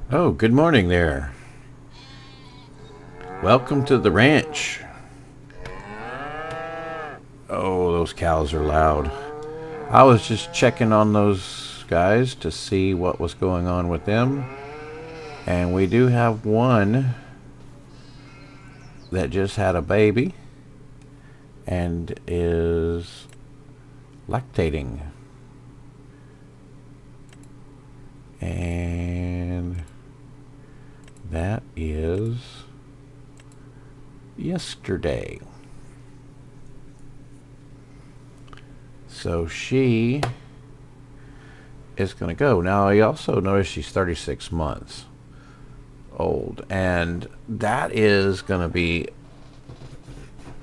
Oh, good morning there. Welcome to the ranch. Oh, those cows are loud. I was just checking on those guys to see what was going on with them. And we do have one that just had a baby and is lactating. And that is yesterday. So she is going to go. Now, I also noticed she's 36 months old, and that is going to be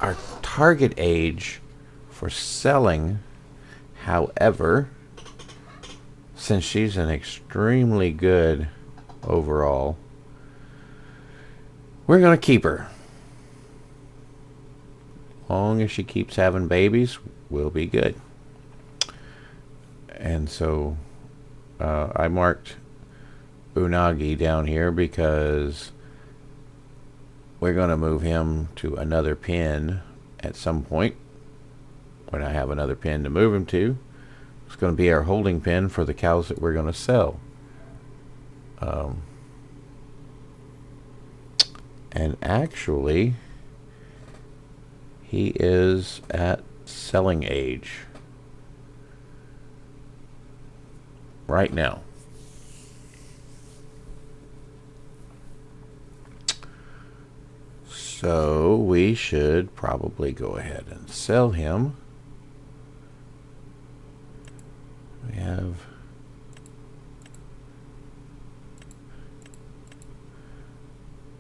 our target age for selling. However, since she's an extremely good overall, we're going to keep her. Long as she keeps having babies, we'll be good. And so I marked Unagi down here because we're going to move him to another pen at some point when I have another pen to move him to. It's going to be our holding pen for the cows that we're going to sell. And actually, he is at selling age right now. So we should probably go ahead and sell him. We have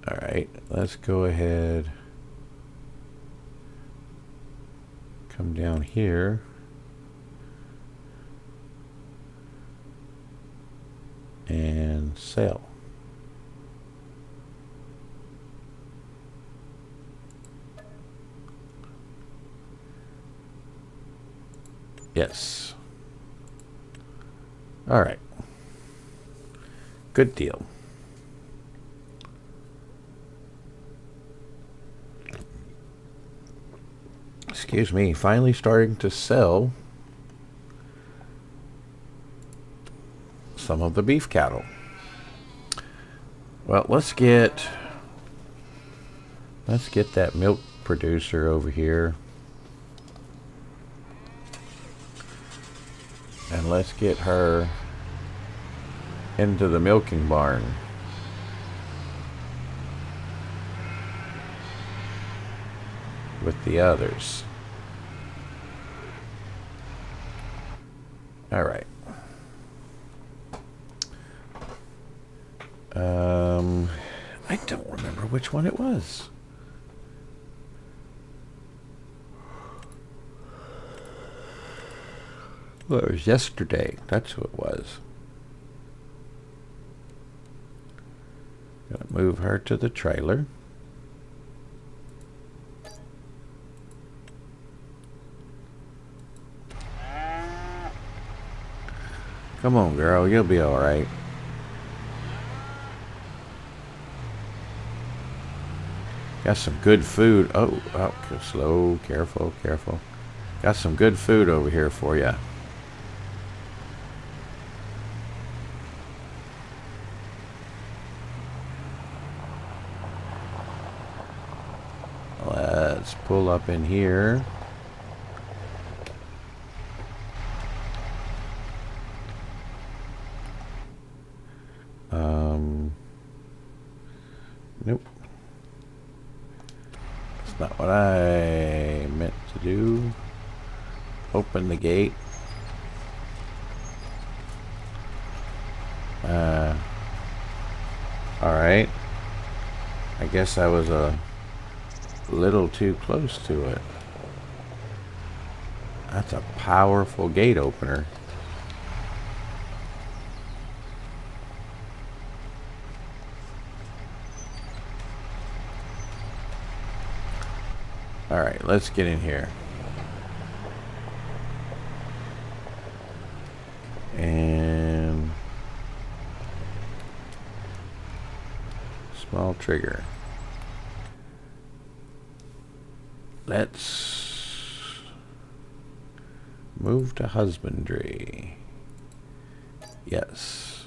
all right, let's go ahead, come down here, and sell. Yes. All right. Good deal. Excuse me, finally starting to sell some of the beef cattle. Well, let's get that milk producer over here. And let's get her into the milking barn. With the others. All right. I don't remember which one it was. Well, it was yesterday. That's who it was. Gonna move her to the trailer. Come on, girl. You'll be all right. Got some good food. Oh, slow, careful, careful. Got some good food over here for you. Let's pull up in here. Nope. That's not what I meant to do. Open the gate. Alright. I guess I was a little too close to it. That's a powerful gate opener. Alright, let's get in here. And Small trigger. Let's move to husbandry. Yes.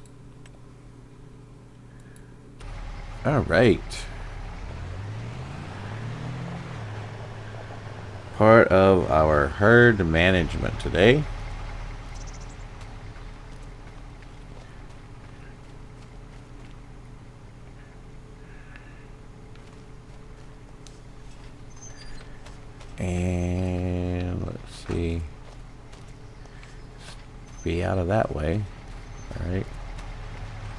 All right. Part of our herd management today. And let's see. Be out of that way. All right.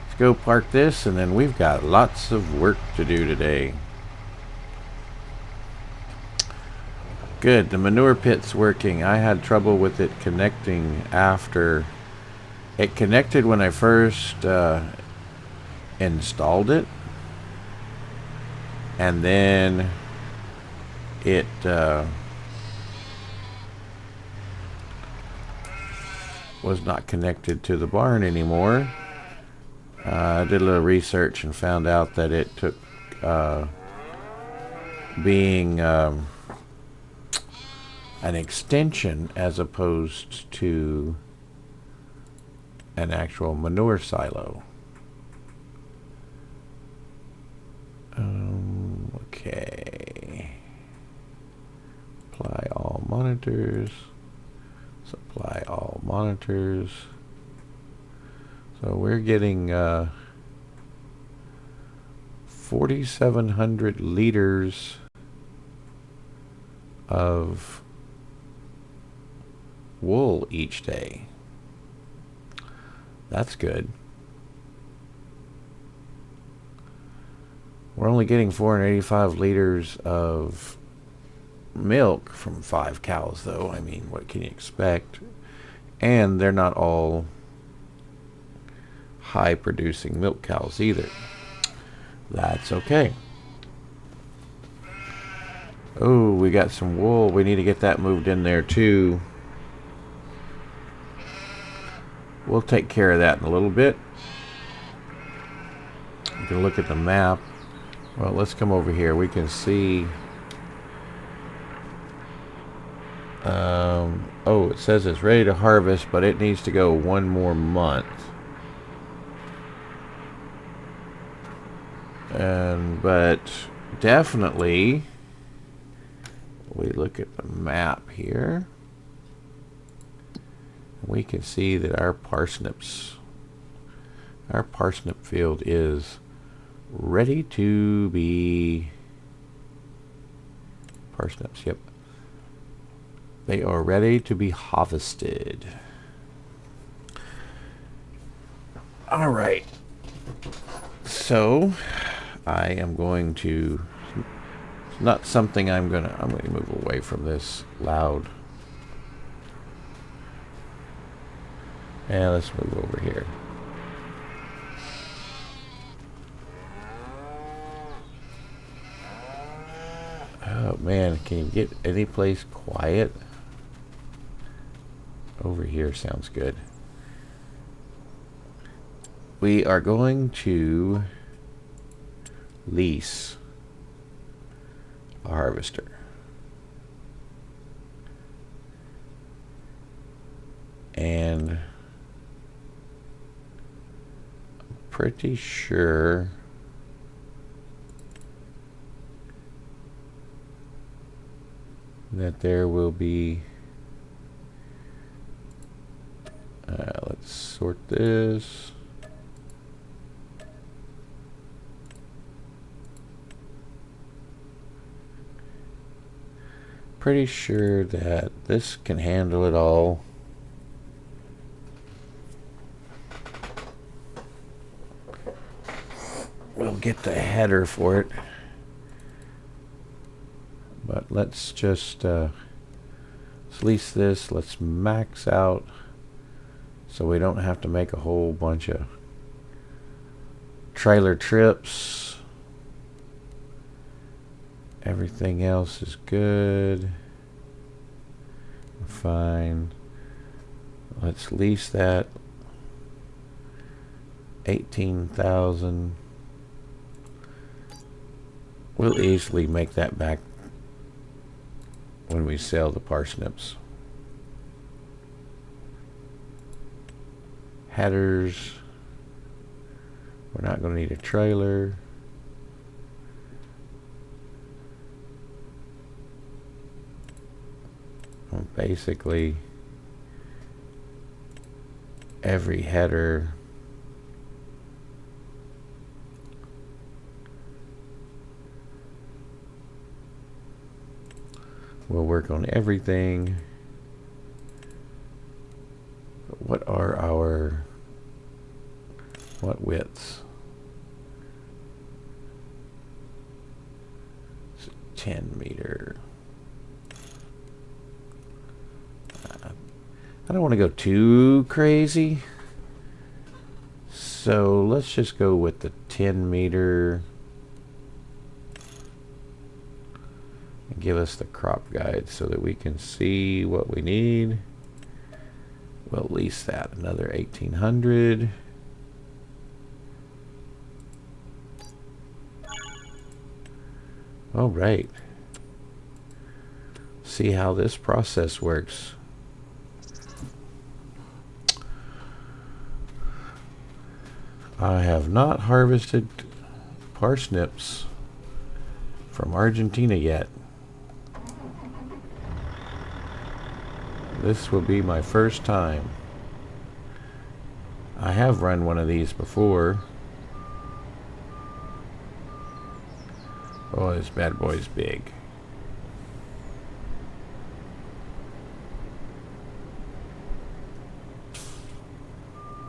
Let's go park this, and then we've got lots of work to do today. Good. The manure pit's working. I had trouble with it connecting after. It connected when I first installed it. And then it was not connected to the barn anymore. I did a little research and found out that it took being an extension as opposed to an actual manure silo. Okay. Apply all monitors. Supply all monitors. So we're getting 4,700 liters of wool each day. That's good. We're only getting 485 liters of milk from 5 cows, though. I mean, what can you expect? And they're not all high producing milk cows either. That's okay. Oh, we got some wool. We need to get that moved in there too. We'll take care of that in a little bit. You can look at the map. Well, let's come over here. We can see. Oh, it says it's ready to harvest, but it needs to go 1 more month. But definitely, we look at the map here. We can see that our parsnip field is ready to be parsnips. Yep. They are ready to be harvested. All right. So I am going to, it's not something I'm going to move away from this loud. And let's move over here. Oh man, can you get any place quiet? Over here sounds good. We are going to lease a harvester. And I'm pretty sure that there will be, let's sort this. Pretty sure that this can handle it all. We'll get the header for it. But let's just let's lease this. Let's max out so we don't have to make a whole bunch of trailer trips. Everything else is good. Fine. Let's lease that. 18,000. We'll easily make that back when we sell the parsnips. Headers. We're not going to need a trailer. Well, basically, every header will work on everything. What are our widths? 10 meter. I don't want to go too crazy, so let's just go with the 10 meter and give us the crop guide so that we can see what we need. We'll lease that another 1800. All right. See how this process works. I have not harvested parsnips from Argentina yet. This will be my first time. I have run one of these before. Oh, this bad boy's big.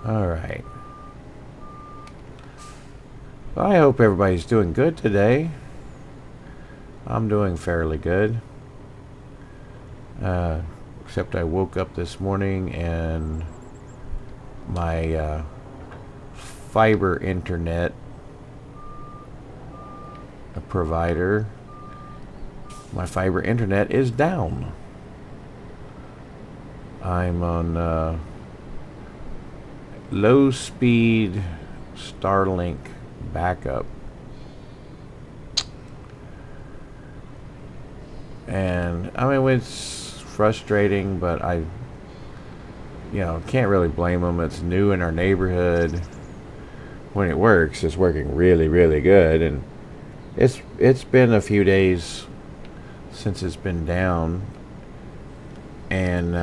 All right. I hope everybody's doing good today. I'm doing fairly good. Except I woke up this morning and my fiber internet provider, my fiber internet is down. I'm on low speed Starlink backup, and I mean it's frustrating, but I can't really blame them. It's new in our neighborhood. When it works, it's working really, really good, and it's been a few days since it's been down, and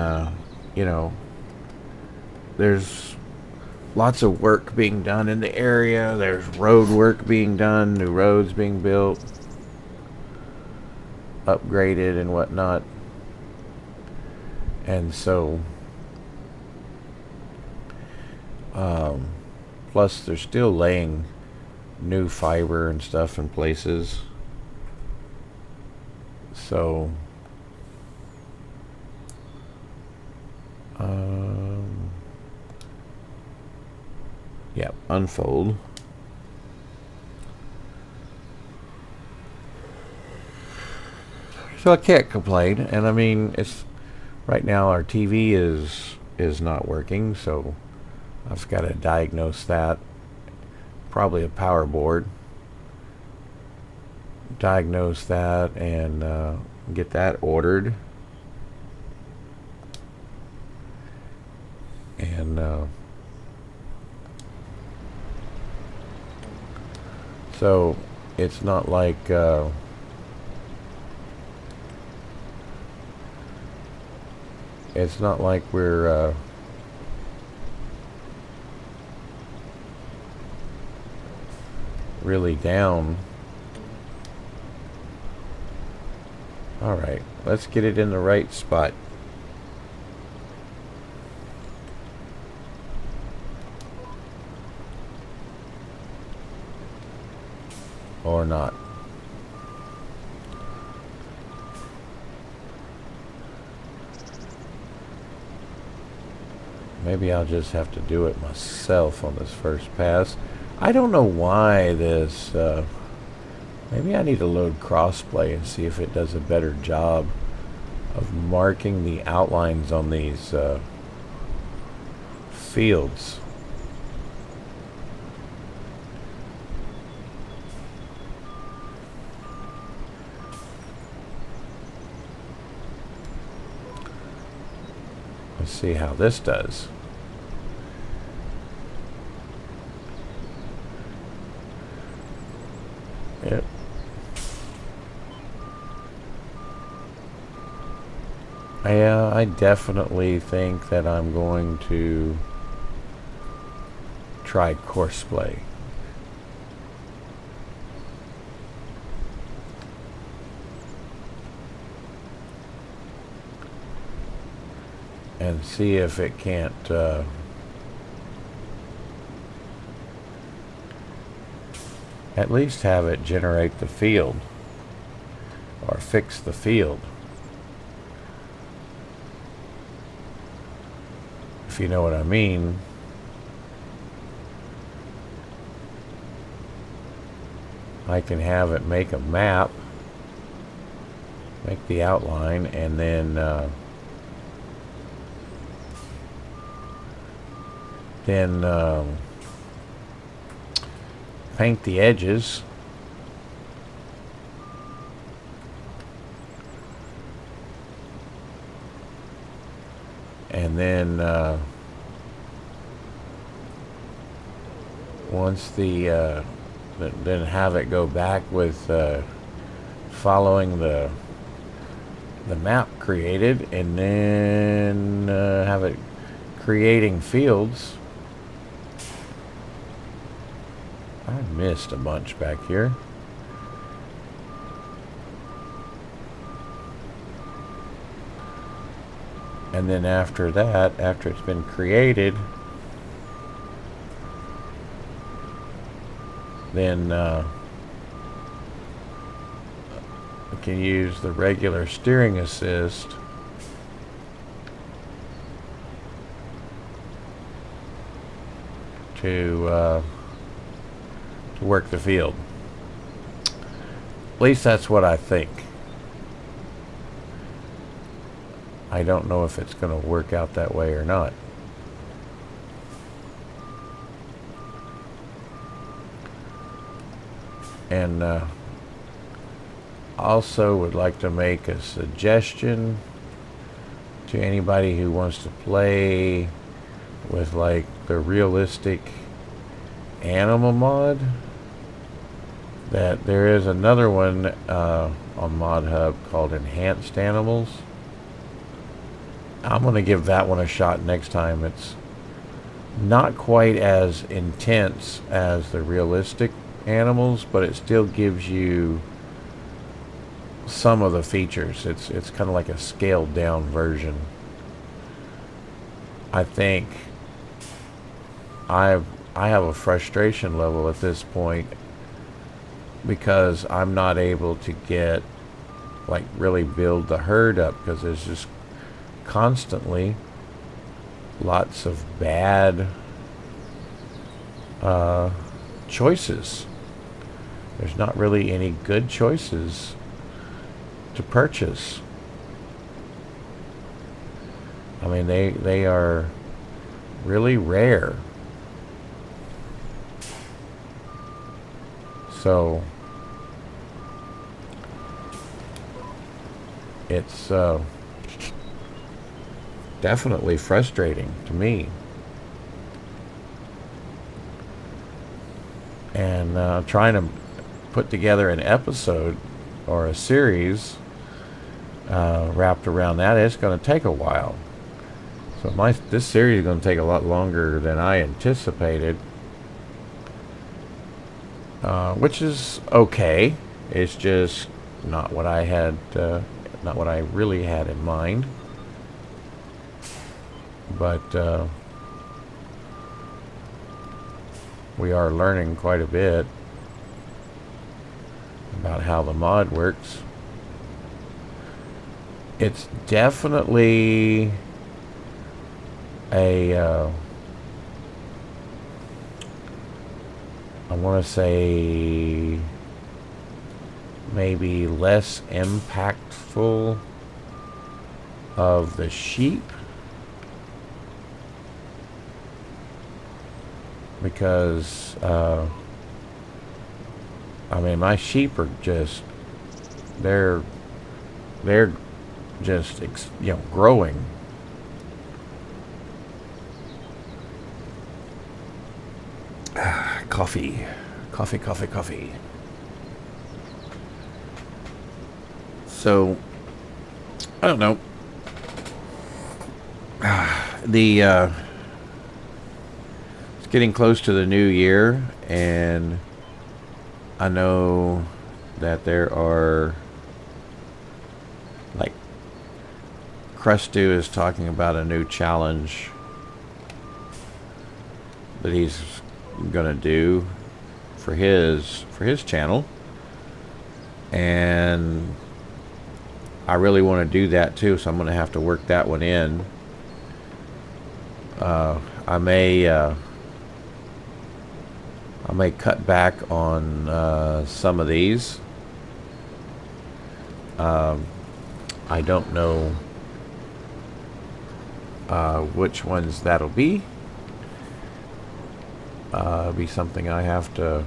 there's lots of work being done in the area. There's road work being done, new roads being built, upgraded and whatnot. And so, plus they're still laying new fiber and stuff in places. So, yeah, unfold. So I can't complain, and I mean it's right now our TV is not working, so I've got to diagnose that. Probably a power board. Diagnose that and get that ordered. And so it's not like we're really down. All right, let's get it in the right spot. Or not. Maybe I'll just have to do it myself on this first pass. I don't know why this maybe I need to load crossplay and see if it does a better job of marking the outlines on these fields. see how this does. Yep. Yeah, I definitely think that I'm going to try courseplay. And see if it can't at least have it generate the field or fix the field, if you know what I mean. I can have it make a map, make the outline, and then paint the edges. And then once the then have it go back with following the map created, and then have it creating fields. I missed a bunch back here. And then after that, after it's been created, then I can use the regular steering assist to work the field. At least that's what I think. I don't know if it's going to work out that way or not. And also would like to make a suggestion to anybody who wants to play with like the realistic animal mod, that there is another one on Mod Hub called Enhanced Animals. I'm going to give that one a shot next time. It's not quite as intense as the realistic animals, but it still gives you some of the features. It's kind of like a scaled down version. I think I have a frustration level at this point because I'm not able to get like really build the herd up, because there's just constantly lots of bad choices. There's not really any good choices to purchase. I mean, they are really rare. So it's definitely frustrating to me. And trying to put together an episode or a series wrapped around that, it's going to take a while. So this series is going to take a lot longer than I anticipated, which is okay. It's just not what I had, not what I really had in mind. But we are learning quite a bit about how the mod works. It's definitely a I want to say maybe less impactful of the sheep, because I mean, my sheep are just they're just growing. Coffee. Coffee, coffee, coffee. So, I don't know. It's getting close to the new year, and I know that there are, like, Crestu is talking about a new challenge that he's gonna do for his channel, and I really want to do that too, so I'm gonna have to work that one in. I may cut back on some of these. I don't know which ones that'll be. Be something I have to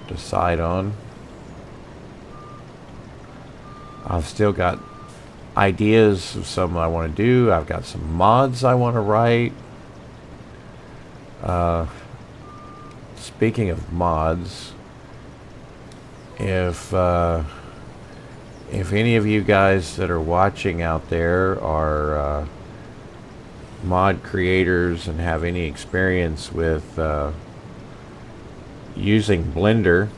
decide on. I've still got ideas of some I want to do. I've got some mods I want to write. Speaking of mods, if any of you guys that are watching out there are mod creators and have any experience with using Blender,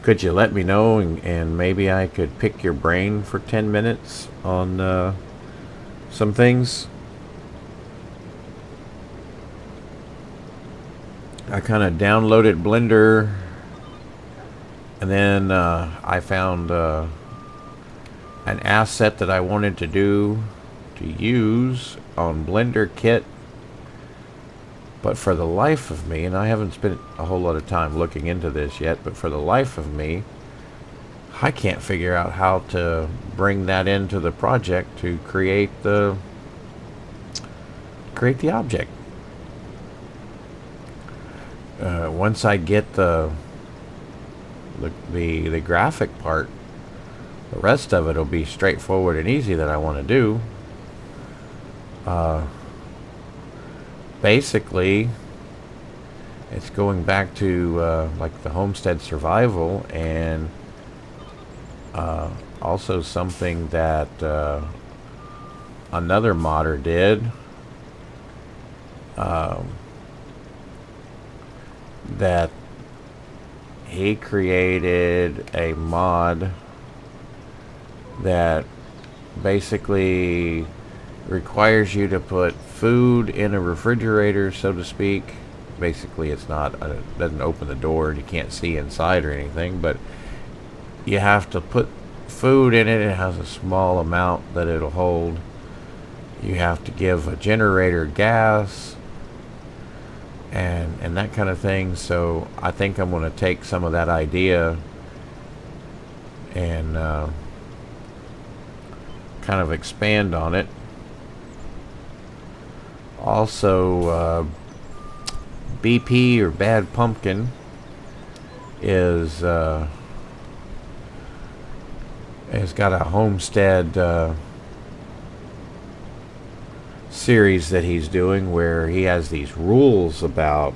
could you let me know, and maybe I could pick your brain for 10 minutes on some things? I kind of downloaded Blender, and then I found an asset that I wanted to use on Blender Kit, but for the life of me, and I haven't spent a whole lot of time looking into this yet, but for the life of me, I can't figure out how to bring that into the project to create the object. Once I get the graphic part, the rest of it will be straightforward and easy that I want to do. Basically, it's going back to like the homestead survival, and also something that another modder did. That he created a mod that basically requires you to put food in a refrigerator, so to speak. Basically, it's not, it doesn't open the door and you can't see inside or anything, but you have to put food in it. It has a small amount that it'll hold. You have to give a generator gas and that kind of thing. So I think I'm going to take some of that idea and kind of expand on it. Also, BP, or Bad Pumpkin, is has got a homestead series that he's doing, where he has these rules about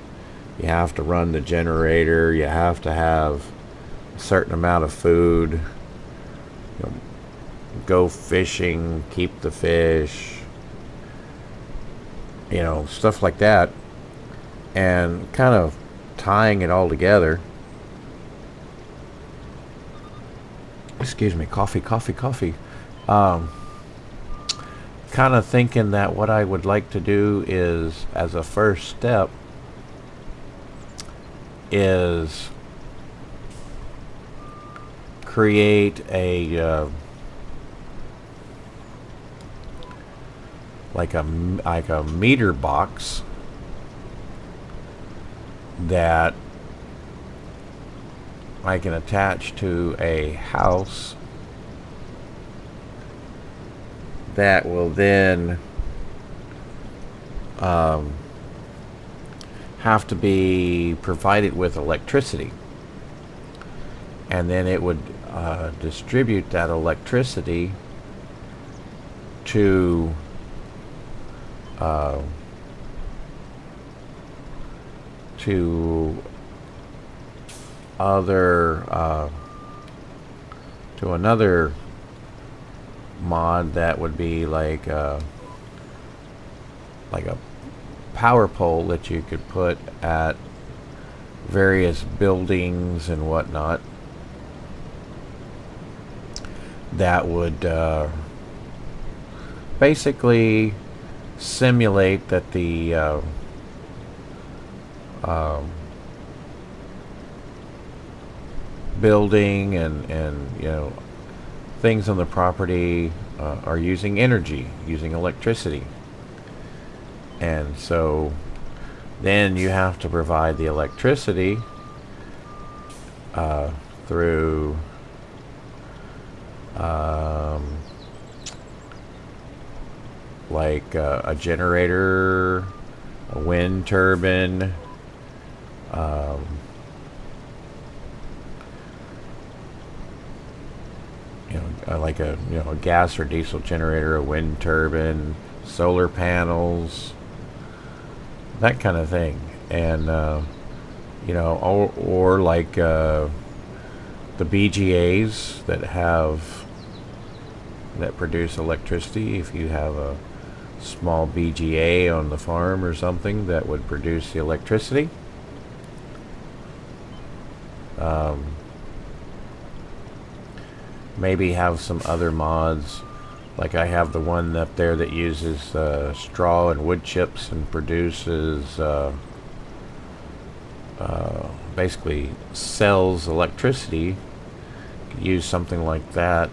you have to run the generator, you have to have a certain amount of food, you know, go fishing, keep the fish, you know, stuff like that, and kind of tying it all together. Excuse me, coffee. Kind of thinking that what I would like to do is, as a first step, is create a like a meter box that I can attach to a house that will then have to be provided with electricity, and then it would distribute that electricity to uh, to another mod that would be like a power pole that you could put at various buildings and whatnot that would basically simulate that the building and you know things on the property are using energy, using electricity, and so then you have to provide the electricity through like a generator, a wind turbine, like a a gas or diesel generator, a wind turbine, solar panels, that kind of thing, and or like the BGAs that produce electricity. If you have a small BGA on the farm or something that would produce the electricity. Maybe have some other mods, like I have the one up there that uses straw and wood chips and produces basically sells electricity. Use something like that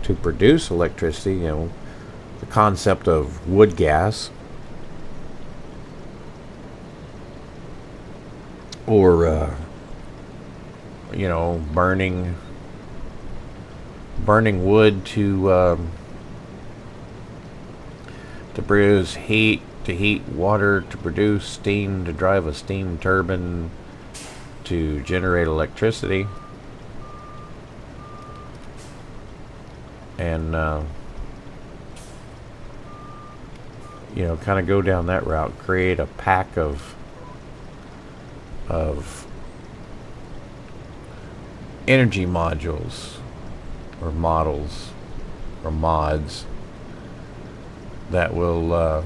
to produce electricity. The concept of wood gas, or burning wood to produce heat, to heat water, to produce steam, to drive a steam turbine, to generate electricity, and kind of go down that route. Create a pack of energy modules or models or mods that will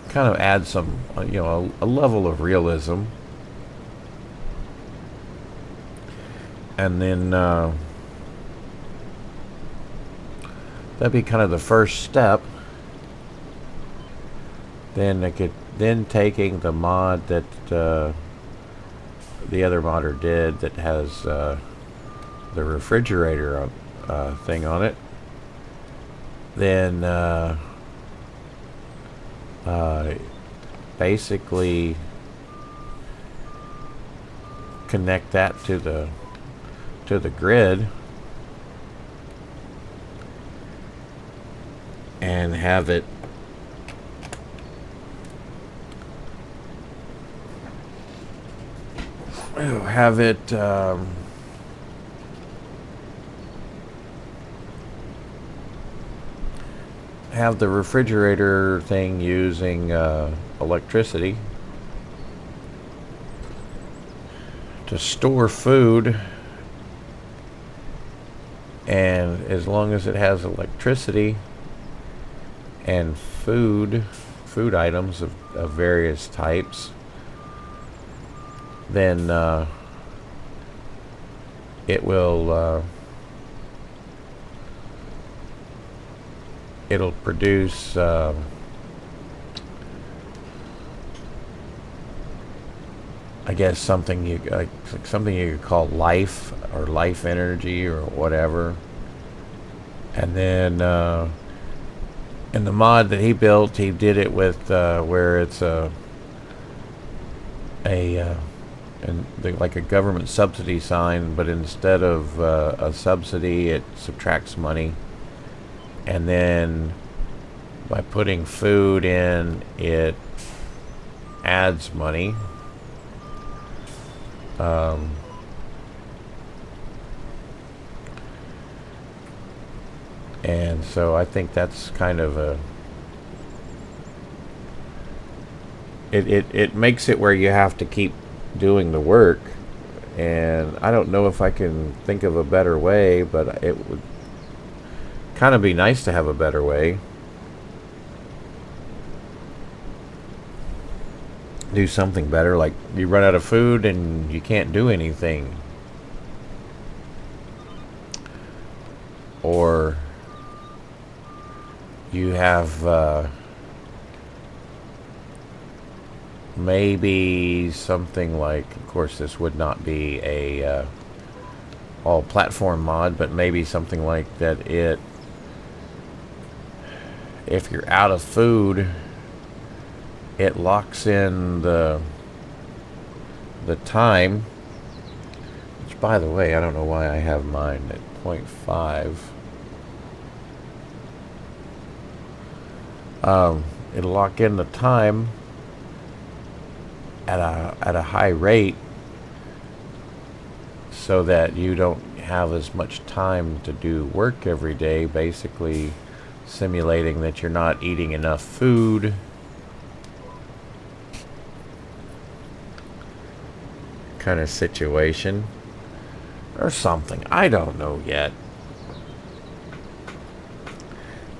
kind of add some a level of realism, and then that'd be kind of the first step. Then taking the mod that the other modder did, that has the refrigerator thing on it, then basically connect that to the grid and have it have the refrigerator thing using electricity to store food, and as long as it has electricity and food items of various types, then it will it'll produce I guess something you could call life, or life energy, or whatever. And then in the mod that he built, he did it with where it's like a government subsidy sign, but instead of a subsidy, it subtracts money, and then by putting food in, it adds money. And so I think that's kind of a... It makes it where you have to keep doing the work. And I don't know if I can think of a better way, but it would kind of be nice to have a better way. Do something better, like you run out of food and you can't do anything. Or you have maybe something like, of course this would not be a all platform mod, but maybe something like that if you're out of food, it locks in the time, which, by the way, I don't know why I have mine at 0.5. It'll lock in the time at a high rate, so that you don't have as much time to do work every day, basically simulating that you're not eating enough food. Kind of situation or something. I don't know yet.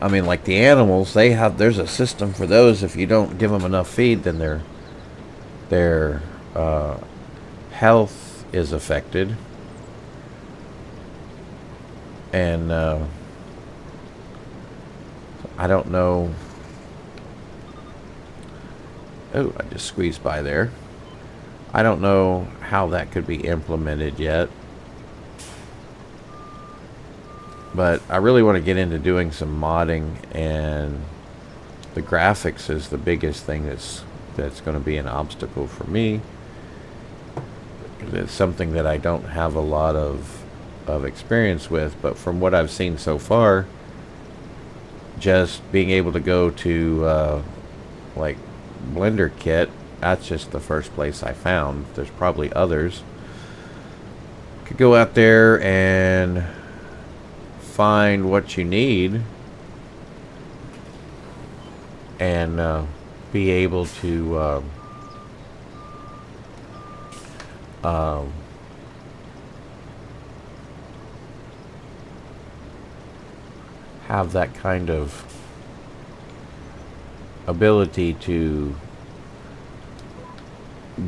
I mean, like the animals, there's a system for those. If you don't give them enough feed, then their health is affected. And I don't know. Oh, I just squeezed by there. I don't know how that could be implemented yet. But I really want to get into doing some modding, and the graphics is the biggest thing that's going to be an obstacle for me. It's something that I don't have a lot of experience with, but from what I've seen so far, just being able to go to like Blender Kit, that's just the first place I found. There's probably others. Could go out there and find what you need and be able to have that kind of ability to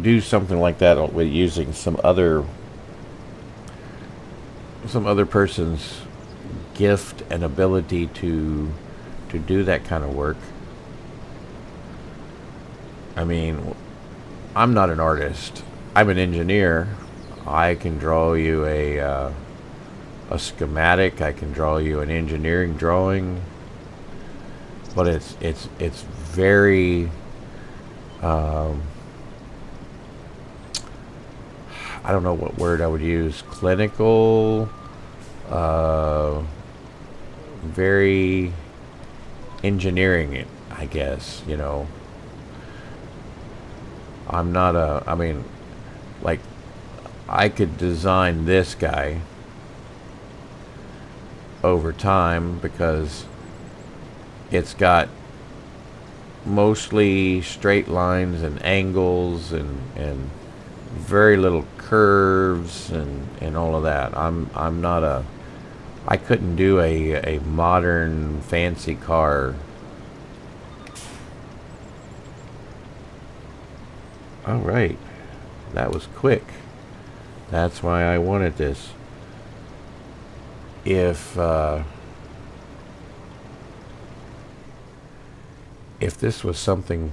do something like that with using some other person's gift and ability to do that kind of work. I mean, I'm not an artist. I'm an engineer. I can draw you a schematic. I can draw you an engineering drawing, but it's very I don't know what word I would use. Clinical, very engineering, I guess, you know. I'm not I mean, like, I could design this guy over time because it's got mostly straight lines and angles and very little curves and all of that. I'm not I couldn't do a modern fancy car. All right, that was quick. That's why I wanted this. If this was something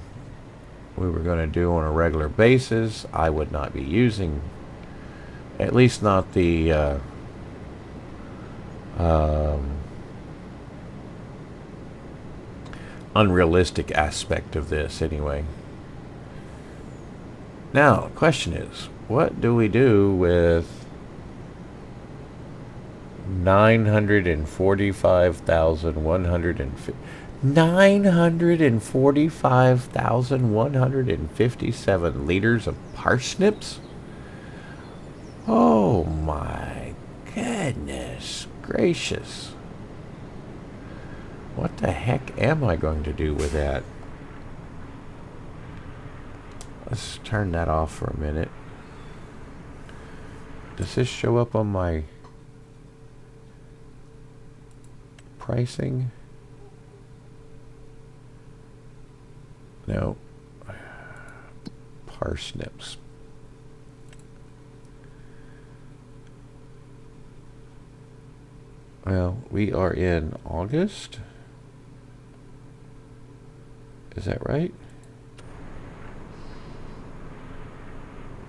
we were going to do on a regular basis, I would not be using, at least not the unrealistic aspect of this anyway. Now, the question is, what do we do with 945,157 liters of parsnips? Oh my goodness gracious. What the heck am I going to do with that? Let's turn that off for a minute. Does this show up on my pricing? No. Parsnips. Well, we are in August. Is that right?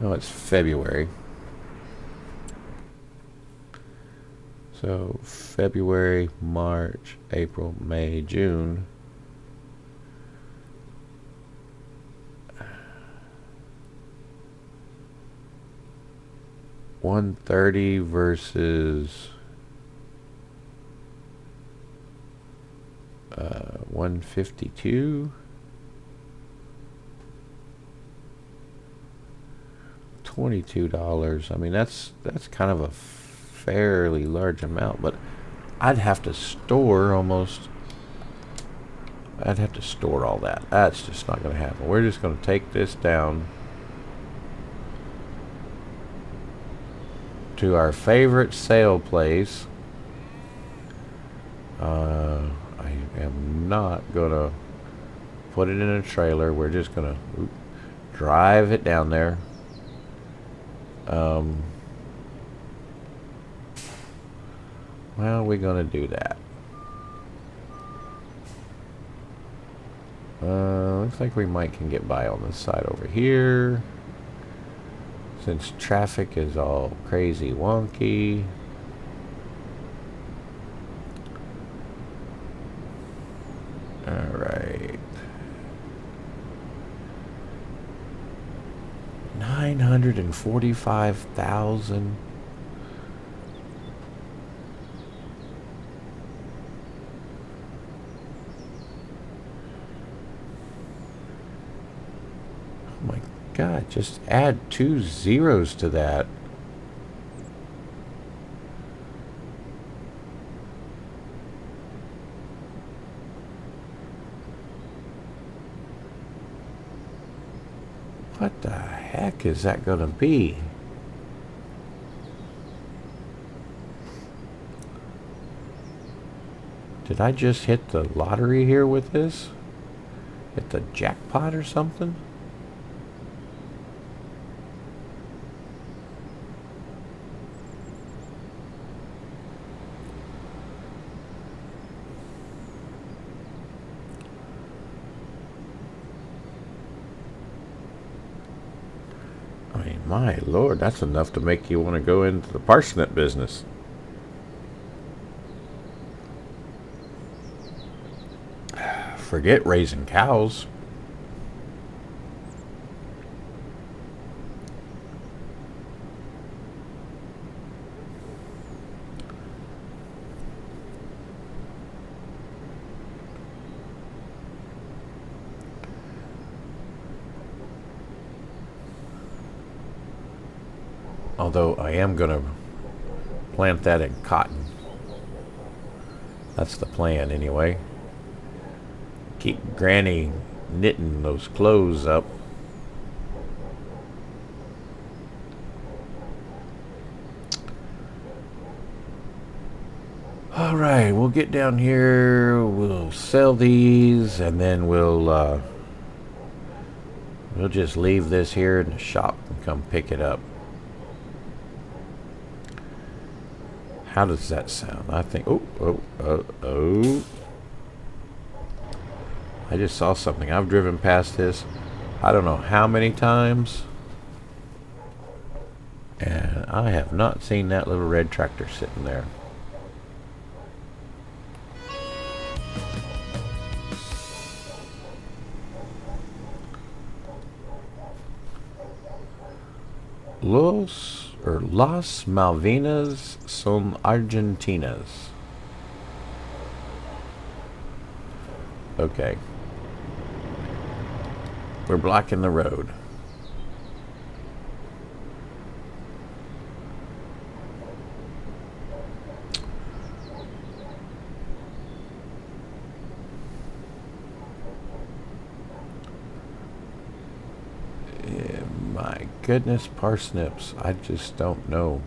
No, it's February. So February, March, April, May, June. $130 versus 152. $22. I mean, that's kind of a fairly large amount, but I'd have to store almost. I'd have to store all that. That's just not going to happen. We're just going to take this down to our favorite sale place. I am not going to put it in a trailer. We're just going to drive it down there. Well, we're going to do that. Looks like we might can get by on this side over here. Since traffic is all crazy wonky. Alright. 945,000. Oh my God, just add 2 zeros to that. What the heck is that going to be? Did I just hit the lottery here with this? Hit the jackpot or something? My Lord, that's enough to make you want to go into the parsnip business. Forget raising cows. Although I am going to plant that in cotton. That's the plan anyway. Keep Granny knitting those clothes up. Alright, we'll get down here, we'll sell these, and then we'll just leave this here in the shop and come pick it up. How does that sound? I think, oh. I just saw something. I've driven past this I don't know how many times, and I have not seen that little red tractor sitting there. Las Malvinas son Argentinas. Okay. We're blocking the road. goodness, parsnips. I just don't know.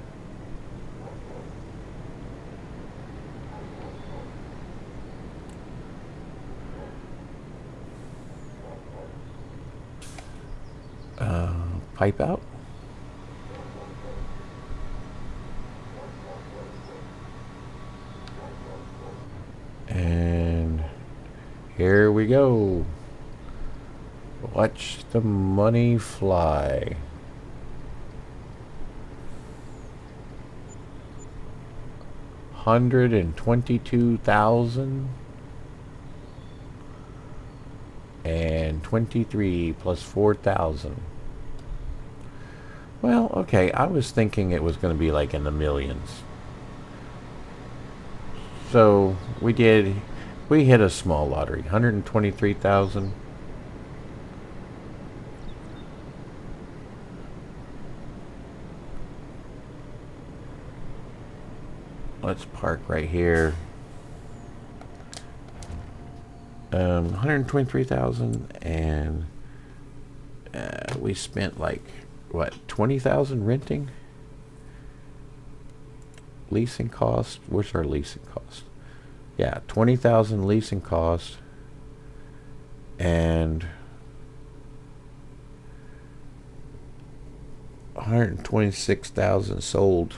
Pipe out. And here we go. Watch the money fly. $122,000 and 23 plus 4,000. Well, okay, I was thinking it was going to be like in the millions. So we hit a small lottery, 123,000. Let's park right here. 123,000, and we spent like what, 20,000 renting? Leasing cost. Where's our leasing cost? Yeah, 20,000 leasing cost, and 126,000 sold.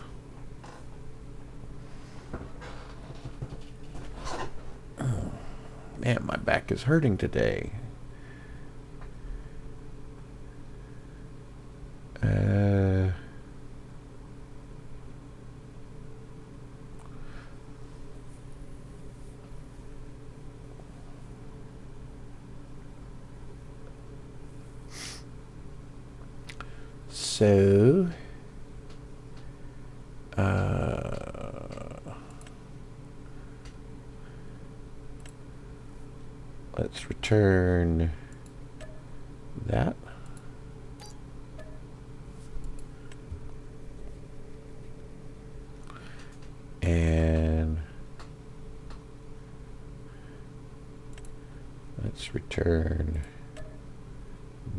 Man, my back is hurting today. So let's return that. And let's return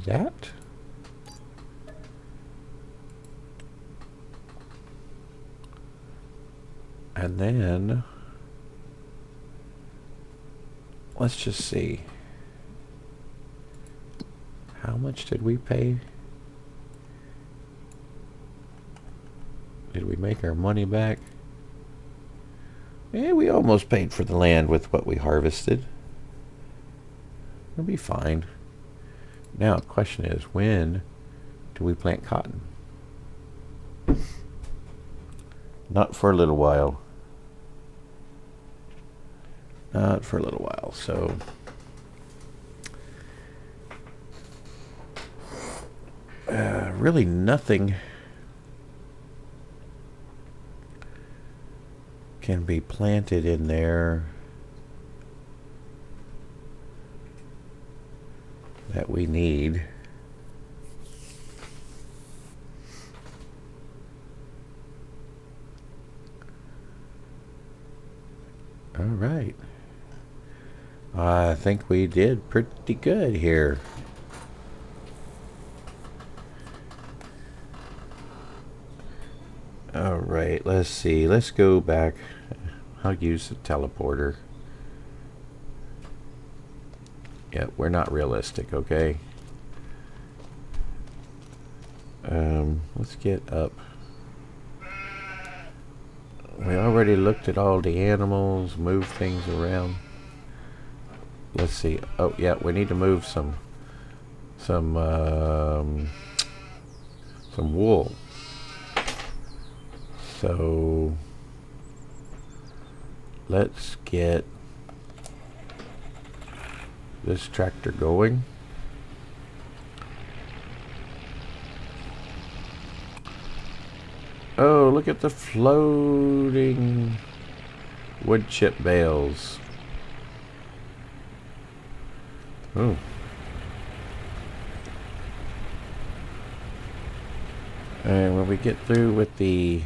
that. And then let's just see. How much did we pay? Did we make our money back? Yeah, we almost paid for the land with what we harvested. It'll be fine. Now the question is, when do we plant cotton? Not for a little while. Not for a little while. So really nothing can be planted in there that we need. All right. I think we did pretty good here. All right, let's see. Let's go back. I'll use the teleporter. Yep, we're not realistic, okay? Let's get up. We already looked at all the animals, moved things around. Let's see. Oh, yeah, we need to move some wool. So let's get this tractor going. Oh, look at the floating wood chip bales. Oh. And when we get through with the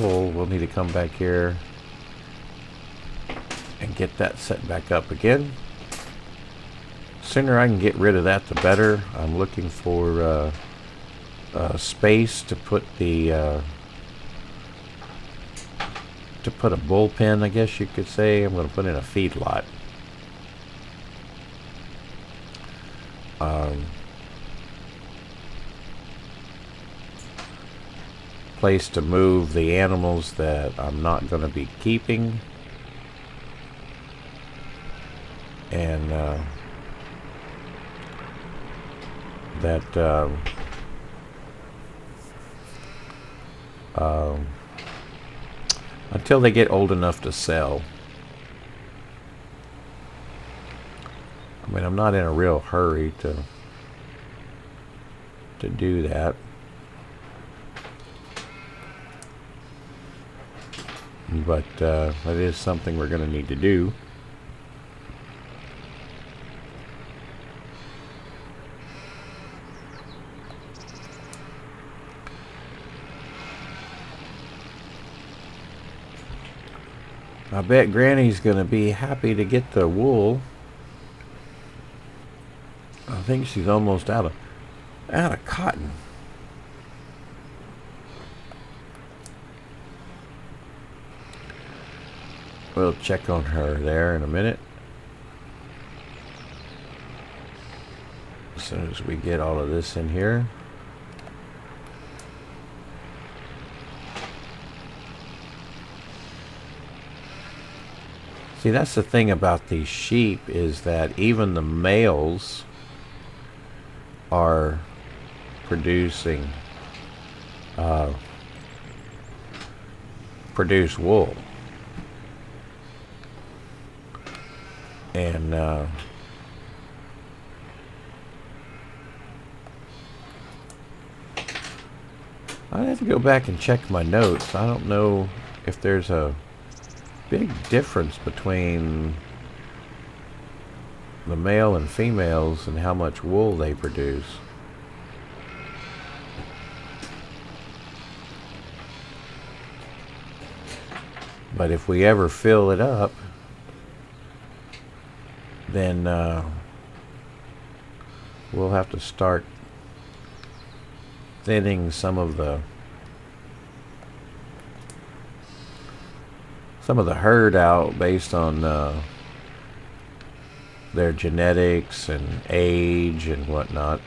wool, we'll need to come back here and get that set back up again. Sooner I can get rid of that, the better. I'm looking for space to put the to put a bullpen, I guess you could say. I'm going to put in a feedlot. Place to move the animals that I'm not going to be keeping, and that until they get old enough to sell. I mean, I'm not in a real hurry to do that. But that is something we're going to need to do. I bet Granny's going to be happy to get the wool. I think she's almost out of cotton. We'll check on her there in a minute. As soon as we get all of this in here. See, that's the thing about these sheep, is that even the males are producing produce wool. And I have to go back and check my notes. I don't know if there's a big difference between the male and females and how much wool they produce. But if we ever fill it up, then we'll have to start thinning some of the herd out based on their genetics and age and whatnot.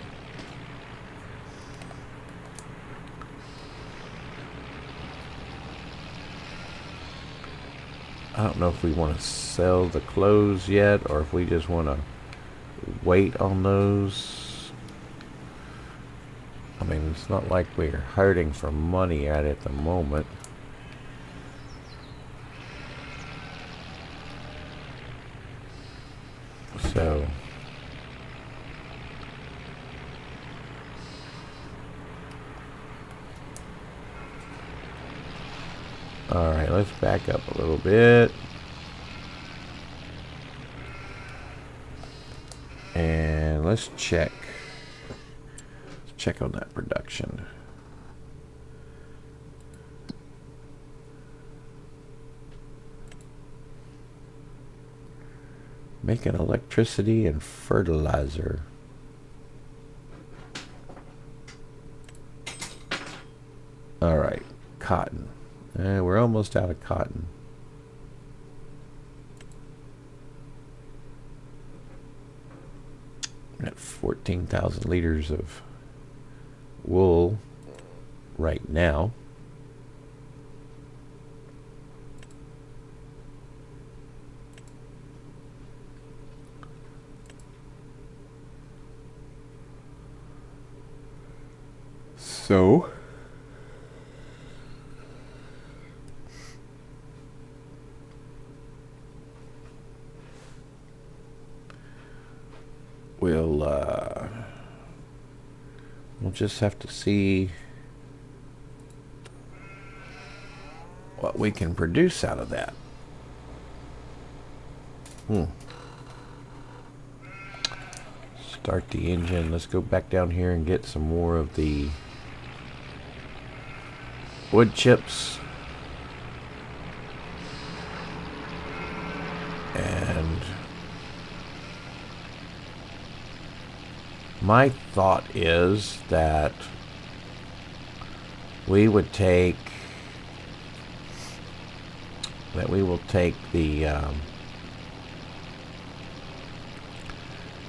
I don't know if we want to sell the clothes yet, or if we just want to wait on those. I mean, it's not like we're hurting for money at the moment. So alright, let's back up a little bit. And let's check. Let's check on that production. Making electricity and fertilizer. Alright, cotton. We're almost out of cotton. We're at 14,000 liters of wool right now. So we'll just have to see what we can produce out of that. Start the engine. Let's go back down here and get some more of the wood chips. And my thought is that we would take the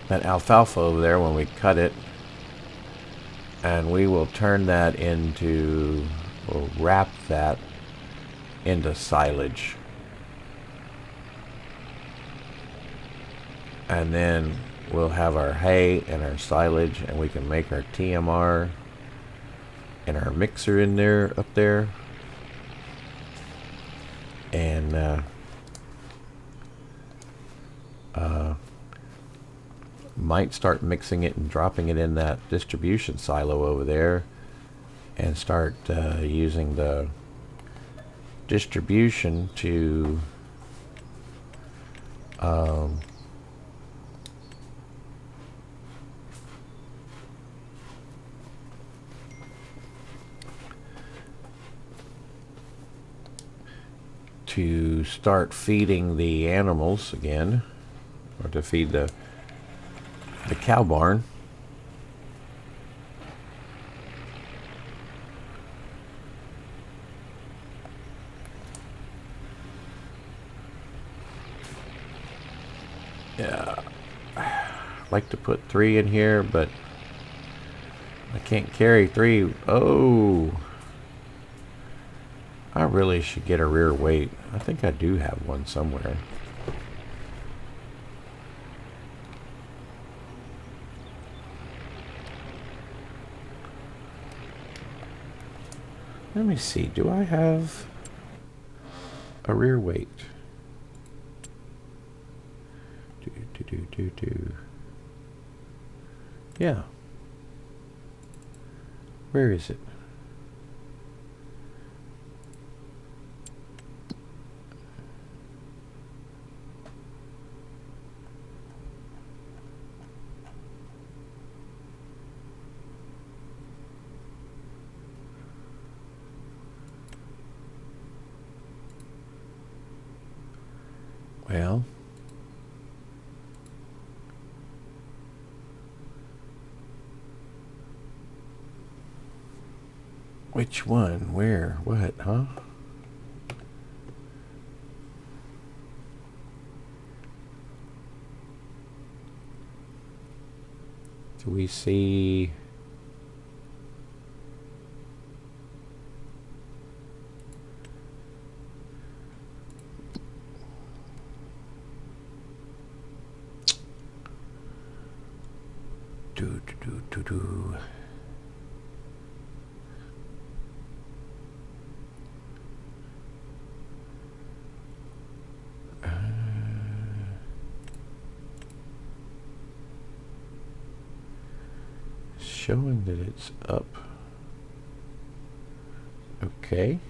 that alfalfa over there when we cut it, and we will turn that into, we'll wrap that into silage, and then we'll have our hay and our silage, and we can make our TMR and our mixer in there, up there, and might start mixing it and dropping it in that distribution silo over there, and start using the distribution to start feeding the animals again, or to feed the cow barn. Yeah, I'd like to put 3 in here, but I can't carry 3. Oh, I really should get a rear weight. I think I do have one somewhere. Let me see, do I have a rear weight? Yeah. Where is it? Well, which one? Where? What? Huh? Do we see... showing that it's up. Okay.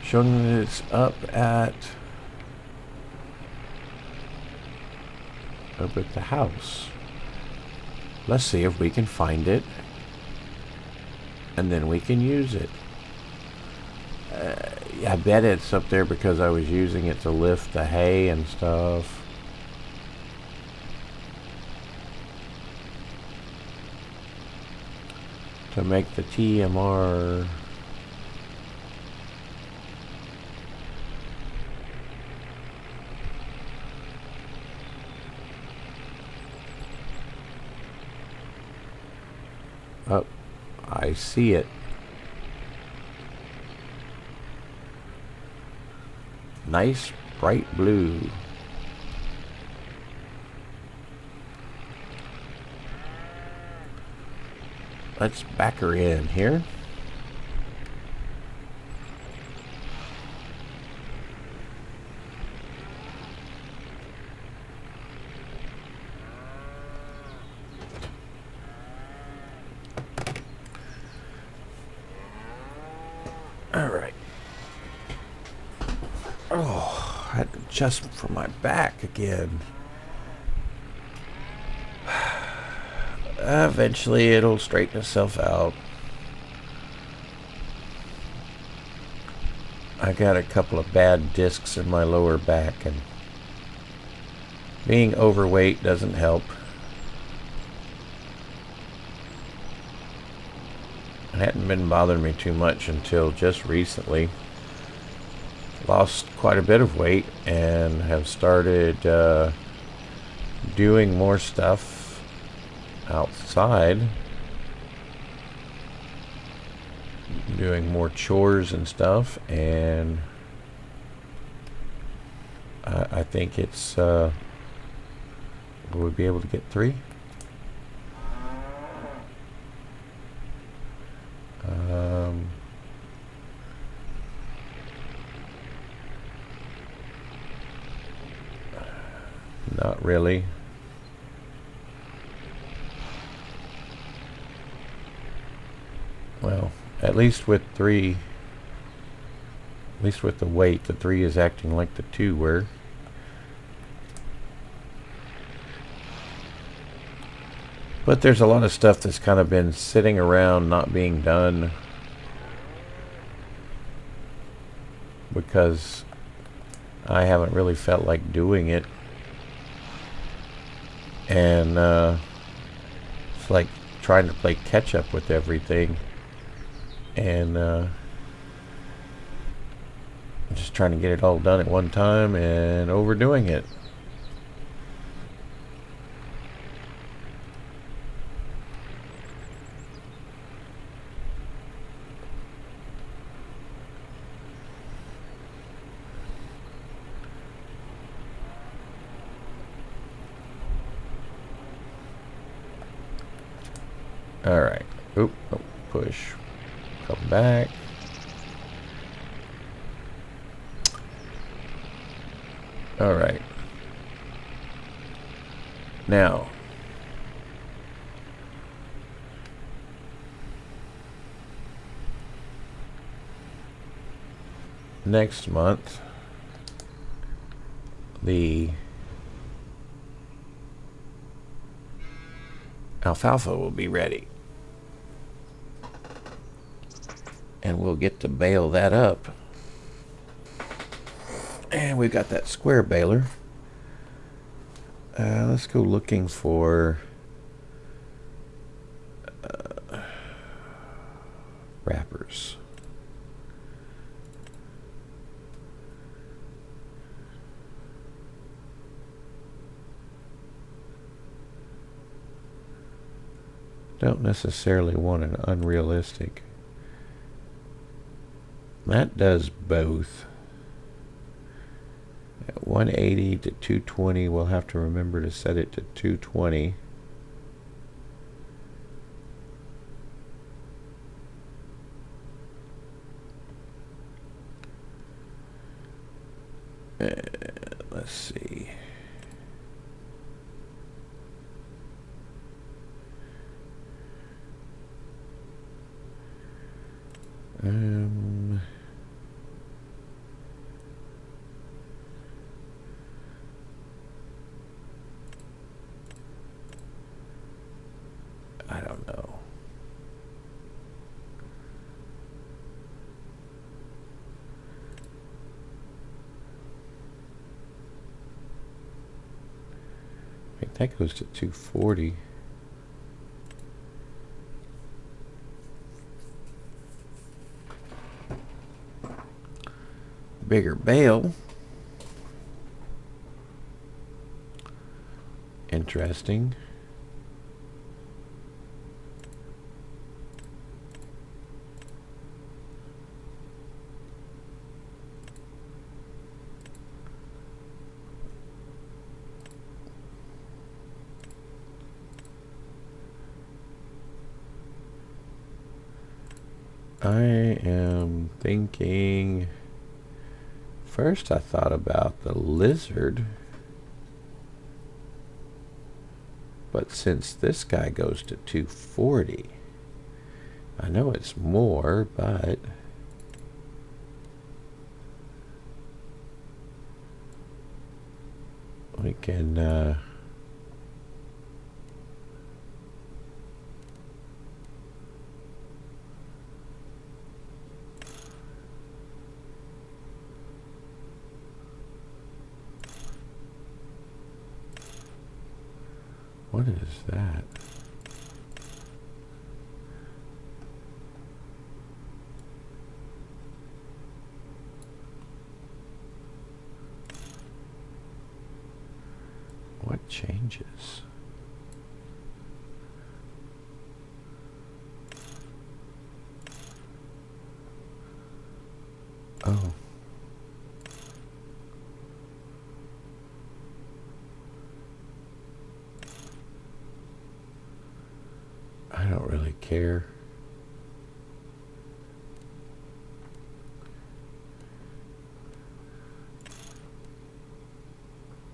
Showing that it's up at the house. Let's see if we can find it, and then we can use it. I bet it's up there because I was using it to lift the hay and stuff. To make the TMR. Oh, I see it. Nice bright blue. Let's back her in here. All right. Oh, I had to adjust for my back again. Eventually it'll straighten itself out. I got a couple of bad discs in my lower back, and Being overweight doesn't help. It hadn't been bothering me too much until just recently. Lost quite a bit of weight and have started doing more stuff outside. Doing more chores and stuff, and I think it's will we be able to get 3? Not really. Well, at least with 3, at least with the weight, the 3 is acting like the 2 were. But there's a lot of stuff that's kind of been sitting around not being done because I haven't really felt like doing it. And it's like trying to play catch up with everything. And just trying to get it all done at one time and overdoing it. All right. Oop, oh, push. Come back. All right. Now, next month, the alfalfa will be ready. And we'll get to bale that up. And we've got that square baler. Let's go looking for wrappers. Don't necessarily want an unrealistic. That does both. At 180 to 220, we'll have to remember to set it to 220. Let's see. I don't know. I think that goes to 240. Bigger bale. Interesting. I am thinking, first I thought about the lizard, but since this guy goes to 240, I know it's more, but we can What is that? What changes? Oh. I don't really care.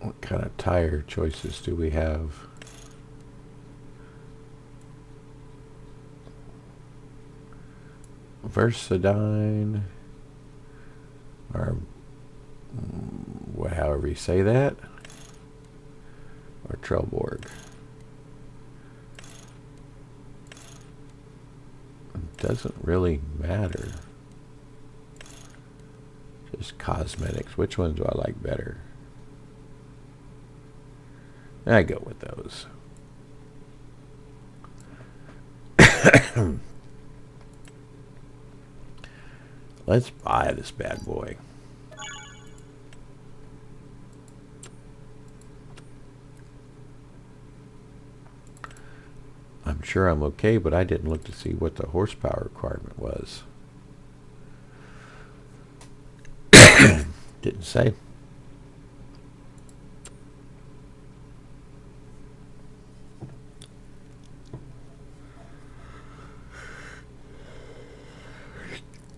What kind of tire choices do we have? Versadine, or however you say that, or Trelleborg. It doesn't really matter. Just cosmetics. Which ones do I like better? I go with those. Let's buy this bad boy. I'm sure I'm okay, but I didn't look to see what the horsepower requirement was. Didn't say.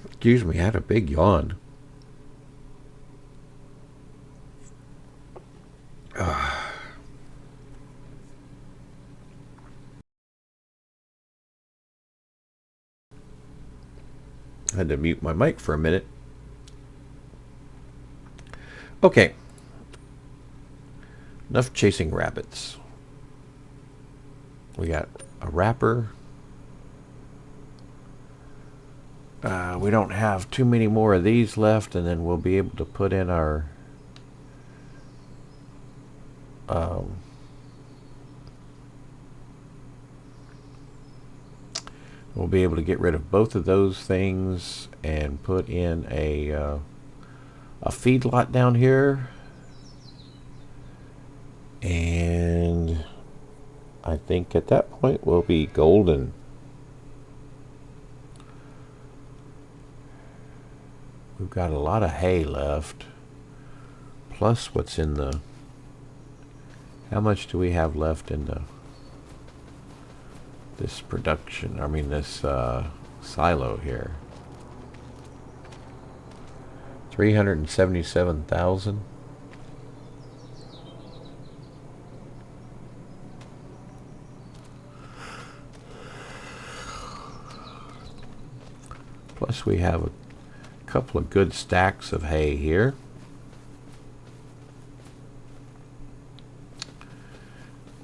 Excuse me, I had a big yawn. I had to mute my mic for a minute. Okay. Enough chasing rabbits. We got a wrapper. We don't have too many more of these left, and then we'll be able to put in our we'll be able to get rid of both of those things and put in a feedlot down here. And I think at that point we'll be golden. We've got a lot of hay left. Plus what's in the... How much do we have left in the... This production, I mean this silo here. 377,000. Plus we have a couple of good stacks of hay here.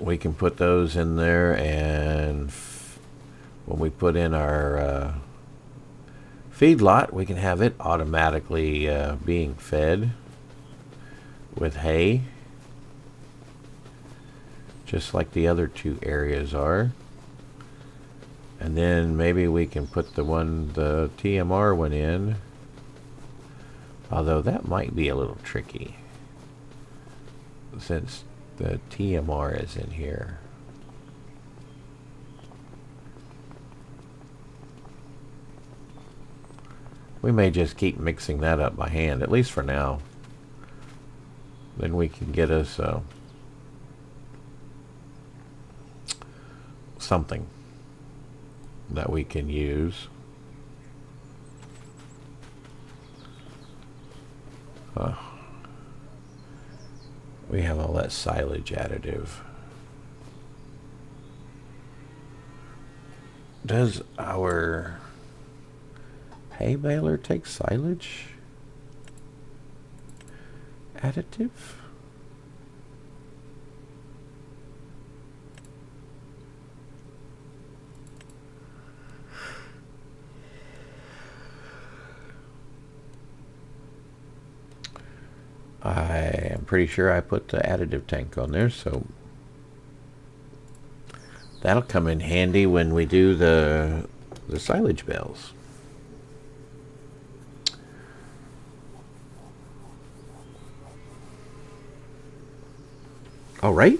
We can put those in there, and when we put in our feedlot, we can have it automatically being fed with hay, just like the other two areas are. And then maybe we can put the TMR one in, although that might be a little tricky since the TMR is in here. We may just keep mixing that up by hand, at least for now. Then we can get us something that we can use. We have all that silage additive. Does our hay baler take silage additive? I am pretty sure I put the additive tank on there, so That'll come in handy when we do the silage bales. All right.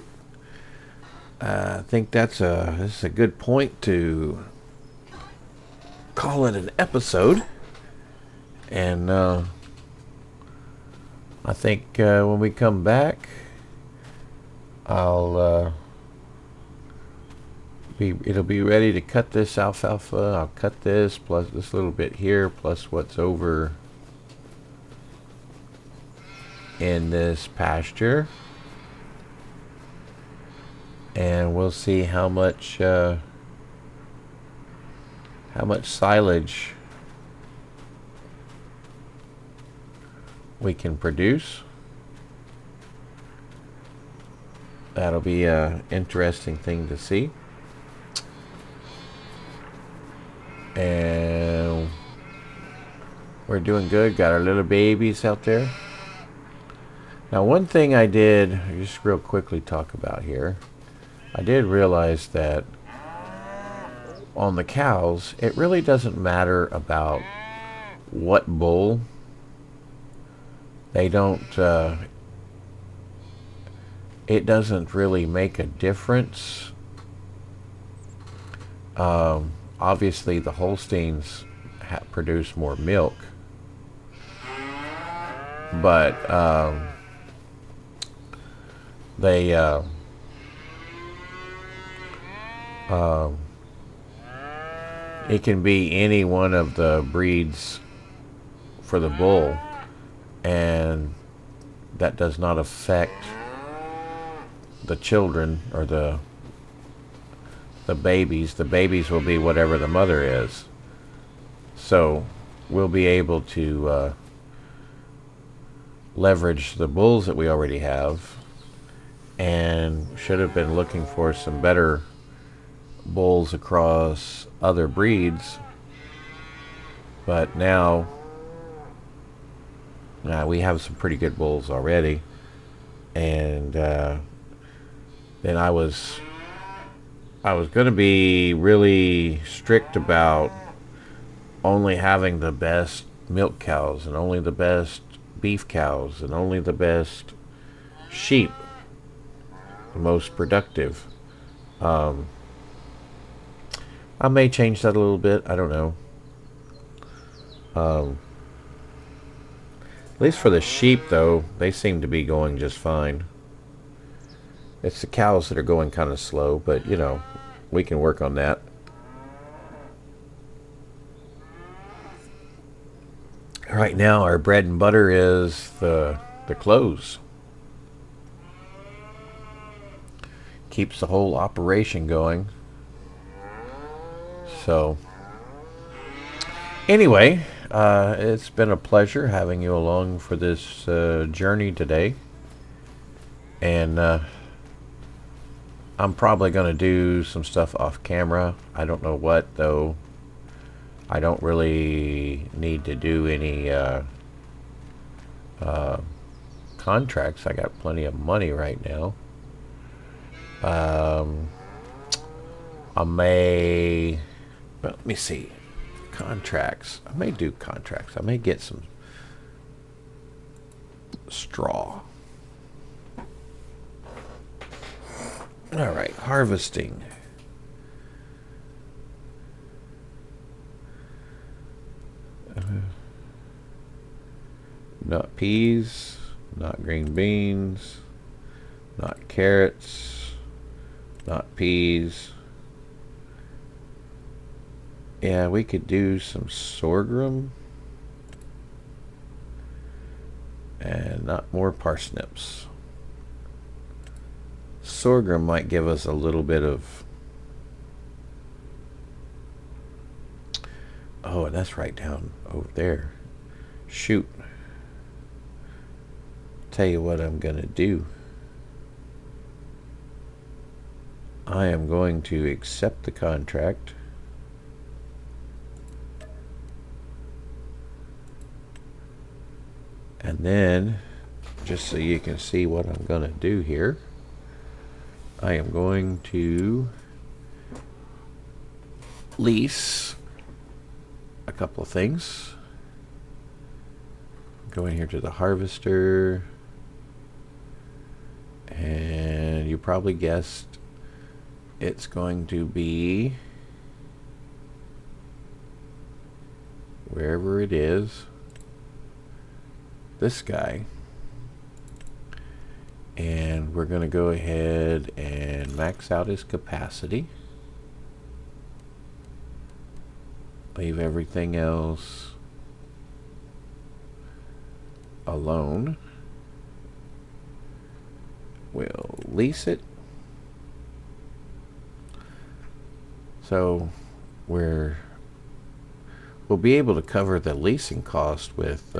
I think this is a good point to call it an episode. And I think when we come back, it'll be ready to cut this alfalfa. I'll cut this plus this little bit here plus what's over in this pasture, and we'll see how much silage we can produce. That'll be an interesting thing to see. And we're doing good. Got our little babies out there. Now, one thing I did just real quickly talk about here, I did realize that on the cows, it really doesn't matter about what bull. They don't, it doesn't really make a difference. Obviously, the Holsteins produce more milk, but it can be any one of the breeds for the bull, and that does not affect the children or the babies. The babies will be whatever the mother is. So we'll be able to leverage the bulls that we already have, and should have been looking for some better bulls across other breeds, but now we have some pretty good bulls already. And then I was going to be really strict about only having the best milk cows and only the best beef cows and only the best sheep, the most productive. I may change that a little bit. I don't know. At least for the sheep, though, they seem to be going just fine. It's the cows that are going kind of slow, but, you know, we can work on that. Right now, our bread and butter is the clothes. Keeps the whole operation going. So, anyway, it's been a pleasure having you along for this journey today. And I'm probably going to do some stuff off camera. I don't know what, though. I don't really need to do any contracts. I got plenty of money right now. I may... Well, let me see. Contracts. I may do contracts. I may get some straw. All right, harvesting. Not peas, not green beans, not carrots, not peas. Yeah, we could do some sorghum and not more parsnips. Sorghum might give us a little bit of... Oh, and that's right down over there. Shoot. Tell you what I'm going to do. I am going to accept the contract. And then, just so you can see what I'm going to do here, I am going to lease a couple of things. Go in here to the harvester, and you probably guessed it's going to be wherever it is, this guy. And we're going to go ahead and max out his capacity. Leave everything else alone. We'll lease it. So we'll be able to cover the leasing cost with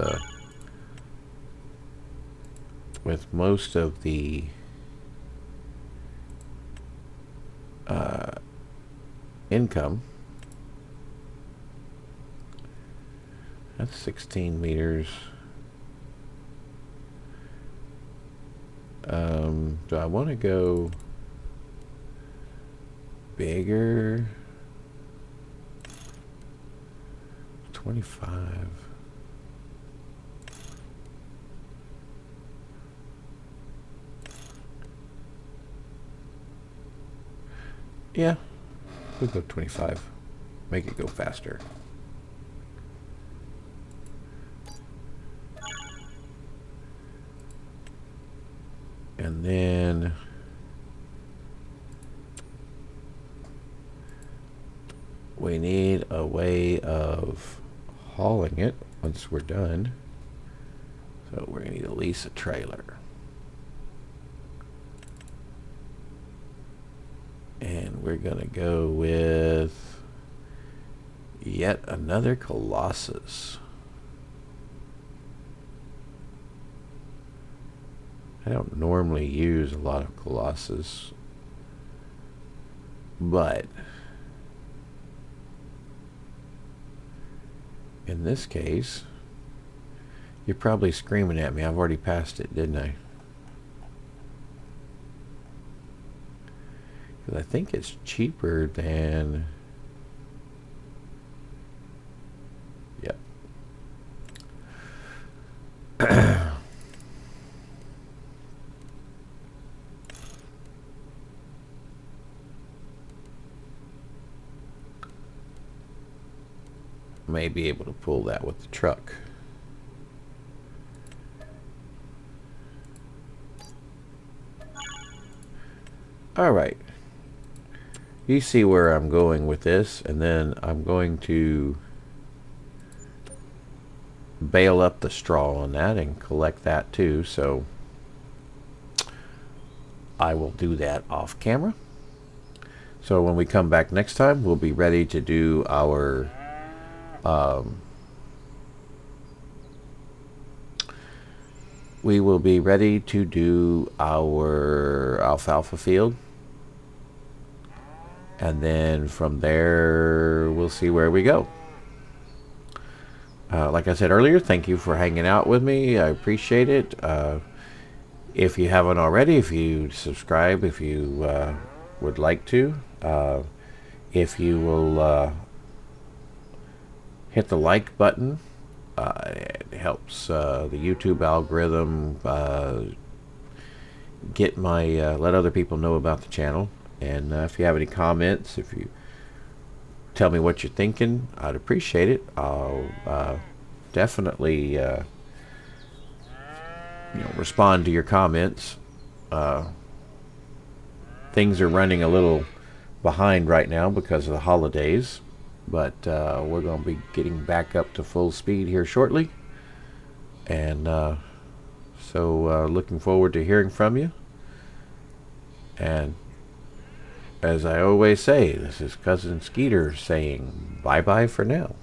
most of the income. That's 16 meters. Do I want to go bigger? 25. Yeah, we'll go 25. Make it go faster. And then we need a way of hauling it once we're done. So we're going to need to lease a trailer. And we're going to go with yet another Colossus. I don't normally use a lot of Colossus, but in this case, you're probably screaming at me. I've already passed it, didn't I? Because I think it's cheaper than... Yep. May be able to pull that with the truck. All right. You see where I'm going with this, and then I'm going to bale up the straw on that and collect that too, so I will do that off camera. So when we come back next time, we'll be ready to do our we will be ready to do our alfalfa field, and then from there we'll see where we go. Like I said earlier, thank you for hanging out with me. I appreciate it. If you haven't already, if you subscribe, if you would like to, if you will hit the like button, it helps the YouTube algorithm get my let other people know about the channel. And if you have any comments, if you tell me what you're thinking, I'd appreciate it. I'll definitely respond to your comments. Things are running a little behind right now because of the holidays, but we're going to be getting back up to full speed here shortly, and so looking forward to hearing from you. And as I always say, this is Cousin Skeeter saying bye-bye for now.